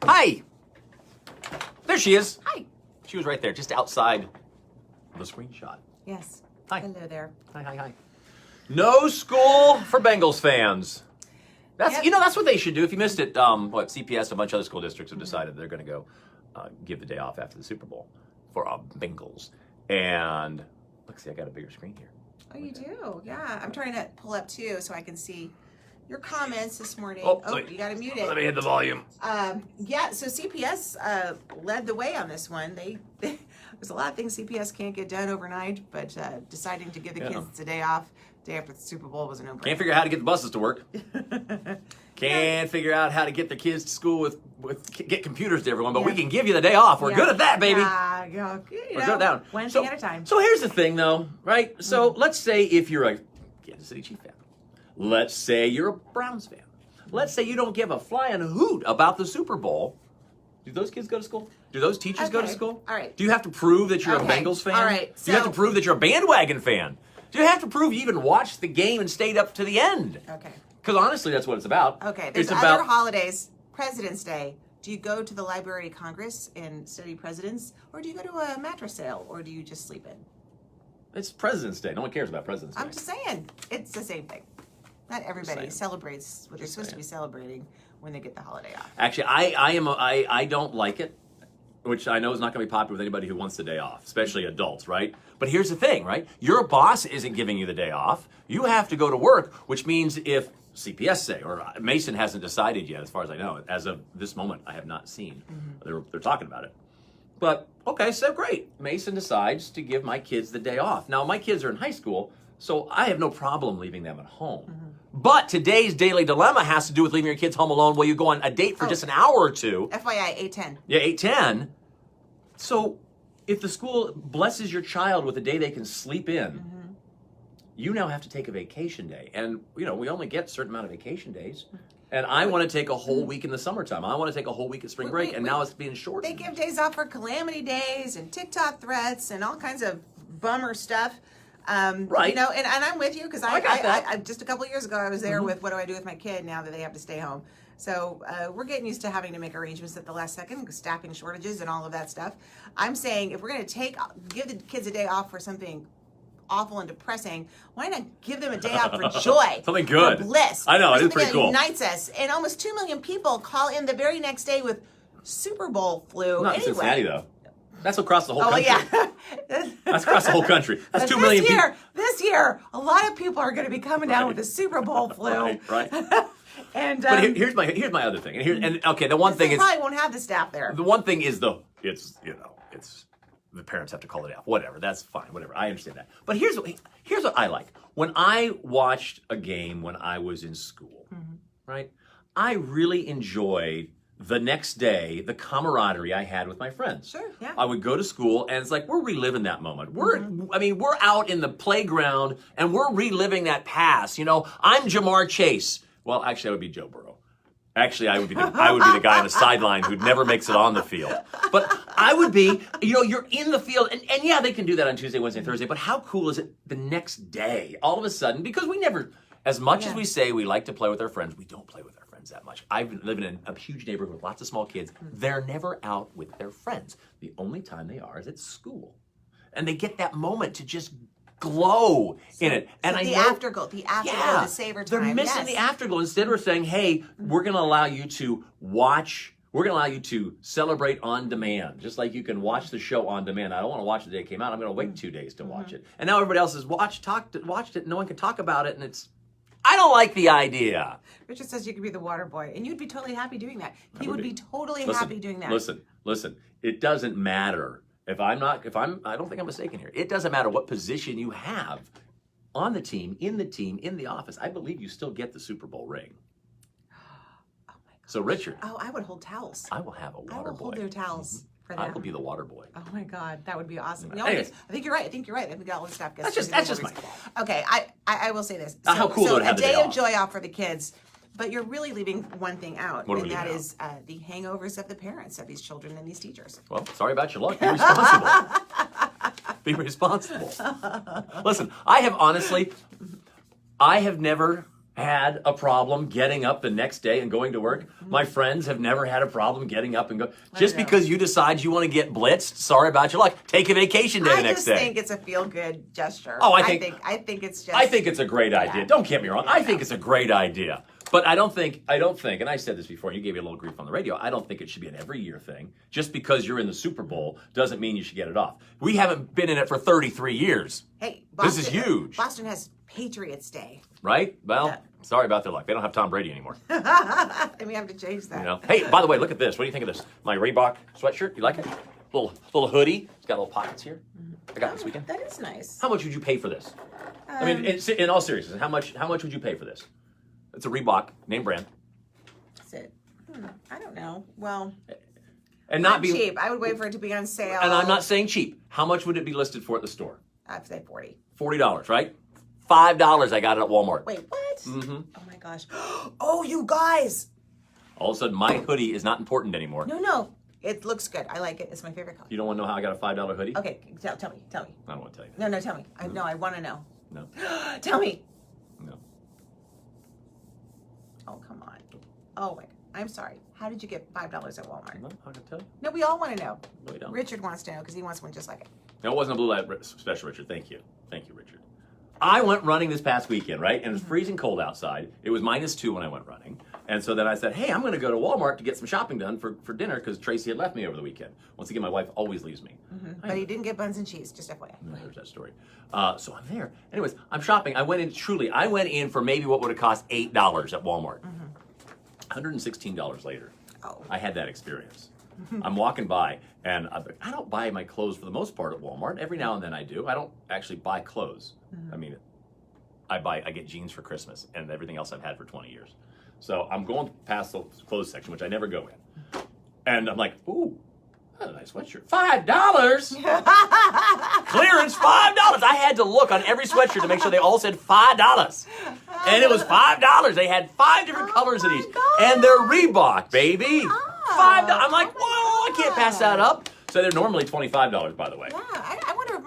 Hi. There she is. Hi. She was right there, just outside the screenshot. Yes. Hi. Hello there. Hi. No school for Bengals fans. That's Yep. that's what they should do. If you missed it, CPS, a bunch of other school districts have decided they're going to go give the day off after the Super Bowl for Bengals. And look, see, I got a bigger screen here. Oh, you do? Yeah. I'm trying to pull up too so I can see your comments this morning. You got to mute it. Let me hit the volume. So CPS led the way on this one. There's a lot of things CPS can't get done overnight, but deciding to give the kids a day off day after the Super Bowl was a no-brainer. Can't figure out how to get the buses to work. Can't figure out how to get the kids to school with get computers to everyone, but we can give you the day off. We're good at that, baby. We're good down. One thing at a time. So here's the thing, though, right? So let's say if you're a Kansas City Chiefs fan. Let's say you're a Browns fan. Let's say you don't give a flying hoot about the Super Bowl. Do those kids go to school? Do those teachers go to school? All right. Do you have to prove that you're a Bengals fan? All right. Do you have to prove that you're a bandwagon fan? Do you have to prove you even watched the game and stayed up to the end? Okay. Because honestly, that's what it's about. Okay. There's other holidays. President's Day. Do you go to the Library of Congress and study presidents? Or do you go to a mattress sale? Or do you just sleep in? It's President's Day. No one cares about President's Day. I'm just saying. It's the same thing. Not everybody celebrates what they're supposed to be celebrating when they get the holiday off. Actually, I don't like it, which I know is not going to be popular with anybody who wants the day off, especially adults, right? But here's the thing, right? Your boss isn't giving you the day off. You have to go to work, which means if CPS say, or Mason hasn't decided yet, as far as I know, as of this moment, I have not seen. They're talking about it. But, okay, so great. Mason decides to give my kids the day off. Now, my kids are in high school, so I have no problem leaving them at home. But today's daily dilemma has to do with leaving your kids home alone while you go on a date for just an hour or two. FYI, 8:10. Yeah, 8:10. So if the school blesses your child with a day they can sleep in, you now have to take a vacation day. And, we only get a certain amount of vacation days. And I want to take a whole week in the summertime. I want to take a whole week at spring break, and now it's being shortened. They give days off for calamity days and TikTok threats and all kinds of bummer stuff. Right. And I'm with you because I got that. I just a couple of years ago I was there with what do I do with my kid now that they have to stay home. So we're getting used to having to make arrangements at the last second, staffing shortages and all of that stuff. I'm saying if we're going to give the kids a day off for something awful and depressing, why not give them a day off for joy? Something good. For bliss. I know, it is pretty that cool. Unites us. And almost 2 million people call in the very next day with Super Bowl flu. Not in Cincinnati, though. That's across the whole country. Yeah. That's across the whole country. That's 2 million people. This year, a lot of people are going to be coming down with the Super Bowl flu. Right. And but here's my other thing. The one thing they is probably won't have the staff there. The one thing is it's the parents have to call it off. Whatever, that's fine. Whatever, I understand that. But here's what I like. When I watched a game when I was in school, right? I really enjoyed the next day, the camaraderie I had with my friends. Sure, yeah. I would go to school, and it's like we're reliving that moment. We're out in the playground, and we're reliving that past. I'm Jamar Chase. Well, actually, I would be Joe Burrow. Actually, I would be the guy on the sideline who never makes it on the field. But I would be, you're in the field, and yeah, they can do that on Tuesday, Wednesday, Thursday. But how cool is it the next day, all of a sudden? Because we never, as much as we say we like to play with our friends, we don't play with our friends that much. I've been living in a huge neighborhood with lots of small kids. They're never out with their friends. The only time they are is at school, and they get that moment to just glow in it. And the afterglow, the savor time. They're missing the afterglow. Instead, we're saying, hey, we're going to allow you to watch. We're going to allow you to celebrate on demand, just like you can watch the show on demand. I don't want to watch the day it came out. I'm going to wait 2 days to watch it. And now everybody else has watched it. No one can talk about it, and I don't like the idea. Richard says you could be the water boy, and you'd be totally happy doing that. He would be totally happy doing that. Listen. It doesn't matter. I don't think I'm mistaken here. It doesn't matter what position you have on the team, in the office. I believe you still get the Super Bowl ring. Oh my God. So Richard. Oh, I would hold towels. I will have a water boy. I will hold their towels for them. I will be the water boy. Oh my God, that would be awesome. No, Anyways. I think you're right. I think we got all the staff. That's just my fault. Okay, I will say this. How cool so would it have a the day day of off? joy off for the kids. But you're really leaving one thing out, What are and we that leaving is the hangovers of the parents of these children and these teachers. Well, sorry about your luck. Be responsible. Be responsible. Listen, I have never had a problem getting up the next day and going to work. My friends have never had a problem getting up and go. Just because you decide you want to get blitzed, sorry about your luck. Take a vacation day the next day. I just think it's a feel-good gesture. Oh, I think it's just. I think it's a great idea. Don't get me wrong. I think it's a great idea. But I don't think, and I said this before, and you gave me a little grief on the radio, I don't think it should be an every year thing. Just because you're in the Super Bowl doesn't mean you should get it off. We haven't been in it for 33 years. Hey, Boston, this is huge. Boston has Patriots Day. Right? Well, sorry about their luck. They don't have Tom Brady anymore. They may have to change that. You know? Hey, by the way, look at this. What do you think of this? My Reebok sweatshirt. You like it? Little hoodie. It's got little pockets here. I got it this weekend. That is nice. How much would you pay for this? I mean, in all seriousness, how much would you pay for this? It's a Reebok name brand. That's it. I don't know. Well, and not be cheap. I would wait for it to be on sale. And I'm not saying cheap. How much would it be listed for at the store? I'd say $40. $40, right? $5. I got it at Walmart. Wait, what? Mm-hmm. Oh my gosh. Oh, you guys. All of a sudden, my hoodie is not important anymore. No. It looks good. I like it. It's my favorite color. You don't want to know how I got a $5 hoodie? Okay, tell me. I don't want to tell you. No, tell me. I want to know. No. Tell me. No. Oh, come on. Oh, my. I'm sorry. How did you get $5 at Walmart? No, I can tell you. No, we all want to know. No, we don't. Richard wants to know because he wants one just like it. No, it wasn't a blue light special, Richard. Thank you, Richard. I went running this past weekend, right? And it was freezing cold outside. It was -2 when I went running. And so then I said, hey, I'm going to go to Walmart to get some shopping done for dinner because Tracy had left me over the weekend. Once again, my wife always leaves me. But he didn't get buns and cheese, just FYI. No, there's that story. So I'm there. Anyways, I'm shopping. I went in for maybe what would have cost $8 at Walmart. $116 later, I had that experience. I'm walking by, and I don't buy my clothes for the most part at Walmart. Every now and then I do. I don't actually buy clothes. I mean, I get jeans for Christmas and everything else I've had for 20 years. So I'm going past the clothes section, which I never go in. And I'm like, ooh, that's a nice sweatshirt. $5? Clearance, $5. I had to look on every sweatshirt to make sure they all said $5. And it was $5. They had 5 different colors of these. And they're Reebok, baby. $5. I'm like, whoa, I can't pass that up. So they're normally $25, by the way. Yeah, I wonder if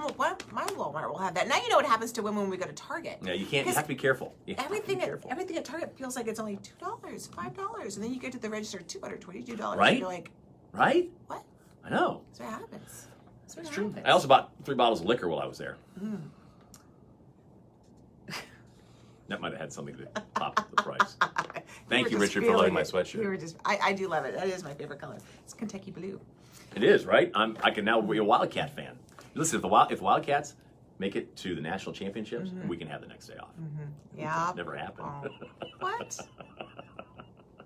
my Walmart will have that. Now you know what happens to women when we go to Target. Yeah, you can't. You have to be careful. Everything at Target feels like it's only $2, $5, and then you get to the register $222. Right? And you're like, right? What? I know. That's what happens. That's what It's true. happens. I also bought 3 bottles of liquor while I was there. That might have had something to pop the price. Thank you, Richard, for loving my sweatshirt. We were just, I do love it. That is my favorite color. It's Kentucky blue. It is, right? I can now be a Wildcat fan. Listen, if Wildcats make it to the national championships, we can have the next day off. Yeah. Never happened. Oh. What?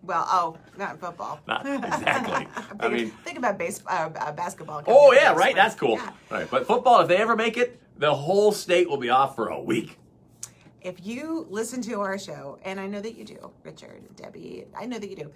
Well, not in football. Not exactly. I mean, think about basketball. Oh yeah, right. That's cool. Yeah. Right, but football, if they ever make it, the whole state will be off for a week. If you listen to our show, and I know that you do, Richard, Debbie, I know that you do,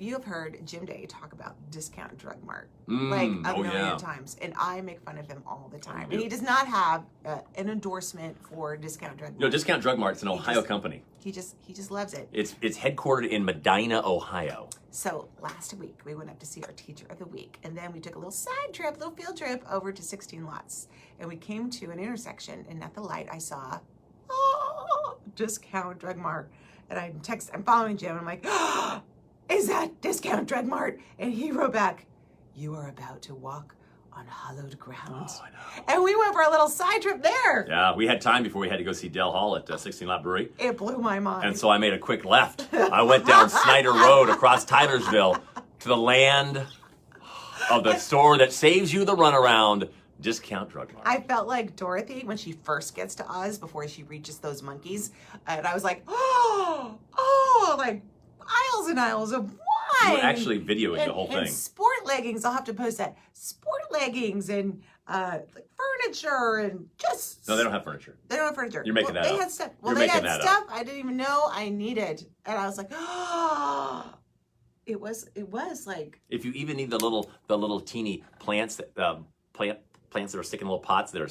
you have heard Jim Day talk about Discount Drug Mart like a million times, and I make fun of him all the time. And he does not have an endorsement for Discount Drug Mart. No, Discount Drug Mart's an Ohio company. He just loves it. It's headquartered in Medina, Ohio. So last week we went up to see our teacher of the week, and then we took a little side trip, little field trip over to 16 Lots, and we came to an intersection, and at the light I saw Discount Drug Mart, and I'm following Jim, and I'm like, is that Discount Drug Mart? And he wrote back, you are about to walk on hallowed ground. Oh, I know. And we went for a little side trip there. Yeah, we had time before we had to go see Del Hall at 16 Lot Brewery. It blew my mind. And so I made a quick left. I went down Snyder Road across Tylersville to the land of the store that saves you the runaround, Discount Drug Mart. I felt like Dorothy when she first gets to Oz before she reaches those monkeys. And I was like, like aisles and aisles of wine. You were actually videoing the whole thing. And sport leggings. I'll have to post that. Sport leggings and like furniture and just. No, they don't have furniture. They don't have furniture. You're making that They up. had stuff. You're They making had that stuff I didn't even know I needed. And I was like, it was like. If you even need the little teeny plants that plants that are sticking in little pots that are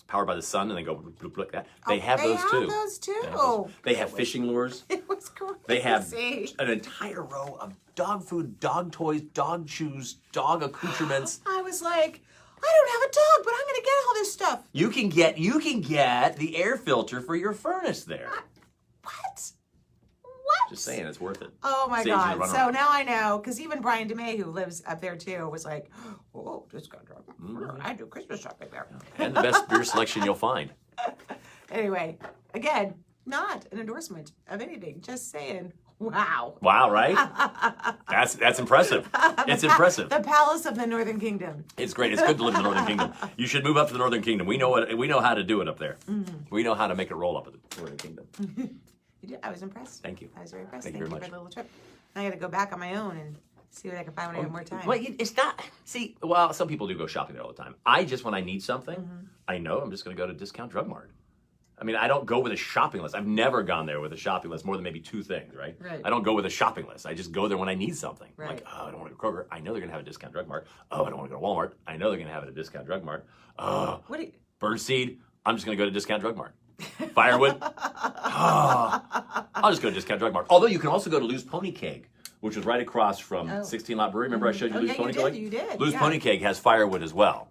powered by the sun and they go bloop, bloop, like that. They have those too. They have those too. They have fishing lures. It was crazy. They have an entire row of dog food, dog toys, dog chews, dog accoutrements. I was like, I don't have a dog, but I'm going to get all this stuff. You can get the air filter for your furnace there. What? Just saying, it's worth it. Oh my Saves you to God. run So around. now I know, because even Brian DeMay, who lives up there too, was like, oh, discount drug. I do Christmas shopping there. And the best beer selection you'll find. Anyway, again, not an endorsement of anything. Just saying, wow. Wow, right? That's impressive. It's impressive. The Palace of the Northern Kingdom. It's great. It's good to live in the Northern Kingdom. You should move up to the Northern Kingdom. We know how to do it up there. We know how to make it roll up at the Northern Kingdom. You did. I was impressed. Thank you. I was very impressed. Thank you very for much. the little trip. Now I got to go back on my own and see what I can find when I have more time. Well, it's not. See, well, some people do go shopping there all the time. When I need something, I know I'm just going to go to Discount Drug Mart. I mean, I don't go with a shopping list. I've never gone there with a shopping list more than maybe two things, right? Right. I don't go with a shopping list. I just go there when I need something. Right. Like, oh, I don't want to go to Kroger. I know they're going to have a Discount Drug Mart. Oh, I don't want to go to Walmart. I know they're going to have it at a Discount Drug Mart. Oh, What do you, Birdseed. I'm just going to go to Discount Drug Mart. Firewood. Oh, I'll just go to Discount Drug Mart. Although you can also go to Lou's Pony Keg, which was right across from 16 Lot Brewery. Remember I showed you Lou's Pony Keg? You did. Lou's yeah. Pony Keg has firewood as well.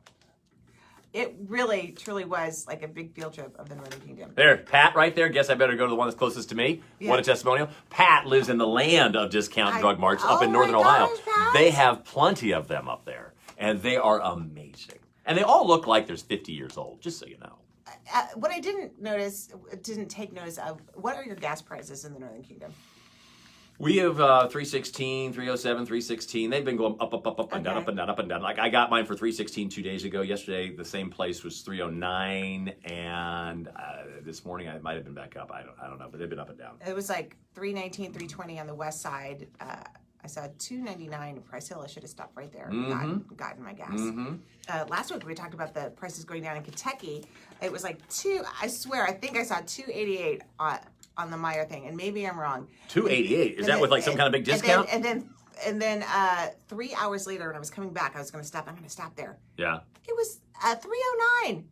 It really, truly was like a big field trip of the Northern Kingdom. There, Pat right there. Guess I better go to the one that's closest to me. Yeah. What a testimonial. Pat lives in the land of discount drug marts up in oh Northern my Ohio. gosh, Pat. They have plenty of them up there, and they are amazing. And they all look like they're 50 years old, just so you know. What I didn't take notice of, what are your gas prices in the Northern Kingdom? We have 316, 307, 316. They've been going up and down, up and down, up and down. Like I got mine for 316 2 days ago. Yesterday, the same place was 309, and this morning I might have been back up. I don't know, but they've been up and down. It was like 319, 320 on the west side. I saw 299 in Price Hill. I should have stopped right there and gotten my gas. Last week we talked about the prices going down in Kentucky. It was like I think I saw 288 on the Meyer thing, and maybe I'm wrong. 288. Is that with like some kind of big discount? And then 3 hours later, when I was coming back, I was going to stop. I'm going to stop there. Yeah. It was 309,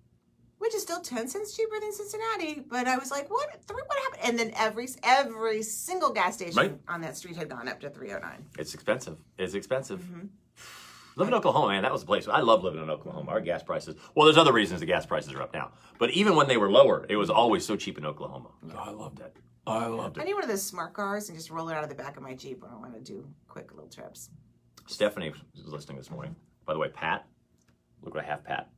which is still 10 cents cheaper than Cincinnati. But I was like, what happened? And then every single gas station on that street had gone up to 309. It's expensive. It's expensive. Living in Oklahoma, man, that was the place. I love living in Oklahoma. Our gas prices. Well, there's other reasons the gas prices are up now. But even when they were lower, it was always so cheap in Oklahoma. Oh, I loved it. I loved I it. need one of those smart cars and just roll it out of the back of my Jeep when I want to do quick little trips. Stephanie was listening this morning. By the way, Pat, look what I have, Pat.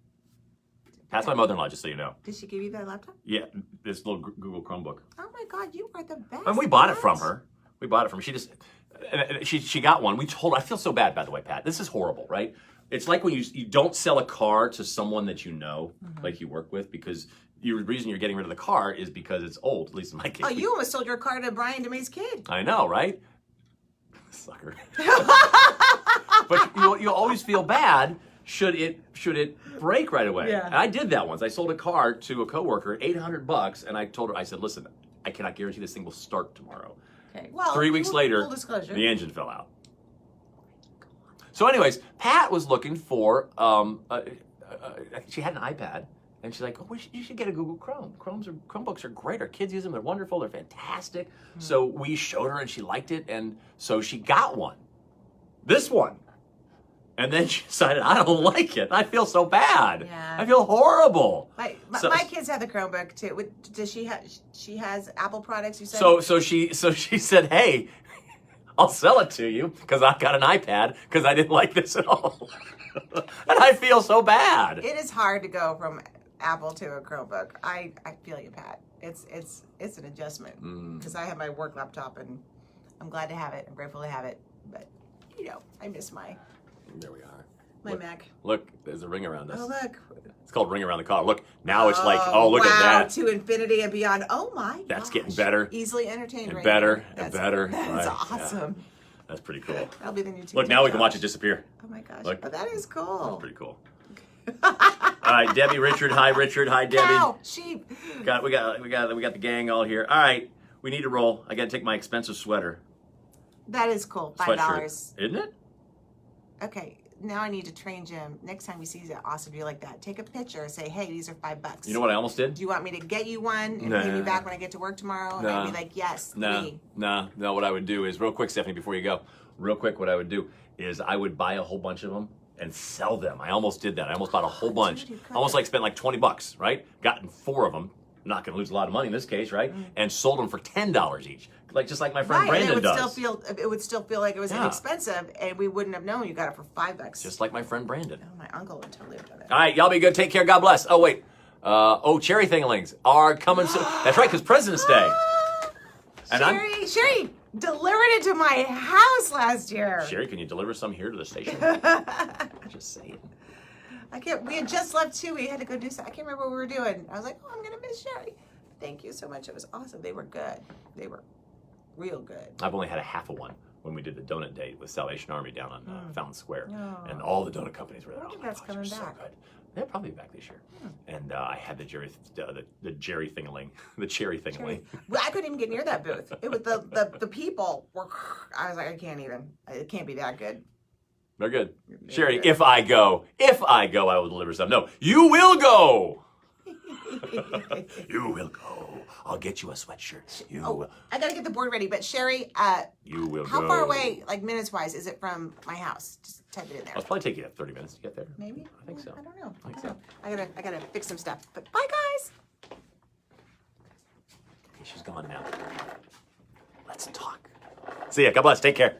Pat's my mother-in-law, just so you know. Did she give you that laptop? Yeah, this little Google Chromebook. Oh my God, you are the best. And we bought it from her. We bought it from her. She got one. We told her. I feel so bad, by the way, Pat. This is horrible, right? It's like when you don't sell a car to someone that you know, like you work with, because the reason you're getting rid of the car is because it's old, at least in my case. Oh, you almost sold your car to Brian DeMay's kid. I know, right? Sucker. But you always feel bad should it break right away. Yeah. And I did that once. I sold a car to a coworker, $800, and I told her, I said, listen, I cannot guarantee this thing will start tomorrow. Okay. Well, 3 weeks later, full disclosure. the engine fell out. So anyways, Pat was looking for, she had an iPad, and she's like, oh, you should get a Google Chrome. Chromebooks are great. Our kids use them. They're wonderful. They're fantastic. So we showed her, and she liked it, and so she got one. This one. And then she decided, I don't like it. I feel so bad. Yeah. I feel horrible. My kids have the Chromebook too. Does she have? She has Apple products. You said. So she said, hey, I'll sell it to you because I got an iPad because I didn't like this at all. And I feel so bad. It is hard to go from Apple to a Chromebook. I feel you, Pat. It's an adjustment because I have my work laptop and I'm glad to have it. I'm grateful to have it, but I miss my Mac. Look, there's a ring around us. Oh look. It's called ring around the collar. Look, now it's like, oh, look at that. To infinity and beyond. Oh my gosh. That's getting better. Easily entertained And right better now. and better. That's Right, awesome. yeah. That's pretty cool. That'll be the new TV. Look, now we can watch it disappear. Oh my gosh. Look. Oh, that is cool. That's pretty cool. All right, Debbie, Richard. Hi, Richard. Hi, Debbie. Cow, sheep. We got the gang all here. All right, we need to roll. I got to take my expensive sweater. That is cool. $5. Sweatshirt. Isn't it? Okay. Now I need to train Jim. Next time he sees it, also be like that. Take a picture. Say, hey, these are $5. You know what I almost did? Do you want me to get you one and Nah. pay me back when I get to work tomorrow? And I'd be like, yes, me. No. What I would do is, real quick, Stephanie, before you go, real quick, what I would do is I would buy a whole bunch of them and sell them. I almost did that. I almost bought a whole bunch. Dude, Almost spent like $20, right? Gotten 4 of them, not going to lose a lot of money in this case, right? And sold them for $10 each, just like my friend Right, and Brandon does. it would still feel like it was Yeah. inexpensive, and we wouldn't have known you got it for $5. Just like my friend Brandon. Oh, my uncle would totally have done it. All right, y'all be good. Take care. God bless. Oh, wait. Cherry Thingalings are coming soon. That's right, because President's Day. And Sherry delivered it to my house last year. Sherry, can you deliver some here to the station? Just saying. We had just left too. We had to go do something. I can't remember what we were doing. I was like, oh, I'm gonna miss Sherry. Thank you so much. It was awesome. They were good. They were real good. I've only had a half of one when we did the donut date with Salvation Army down on Fountain Square, Oh. and all the donut companies were there. I wonder Oh if my that's gosh, coming they're back. so good. They'll probably be back this year. And I had the Jerry Thingaling, the cherry Thingaling. Well, I couldn't even get near that booth. It was the people were. I was like, I can't even. It can't be that good. They're good. They're Sherry, good. if I go, I will deliver some. No, you will go. You will go. I'll get you a sweatshirt. You will. I gotta get the board ready. But Sherry, You will how go. far away, like minutes wise, is it from my house? Just type it in there. It'll probably take you 30 minutes to get there. Maybe. I think so. I don't know. I think so. I gotta fix some stuff. But bye, guys. Okay, she's gone now. Let's talk. See ya. God bless. Take care.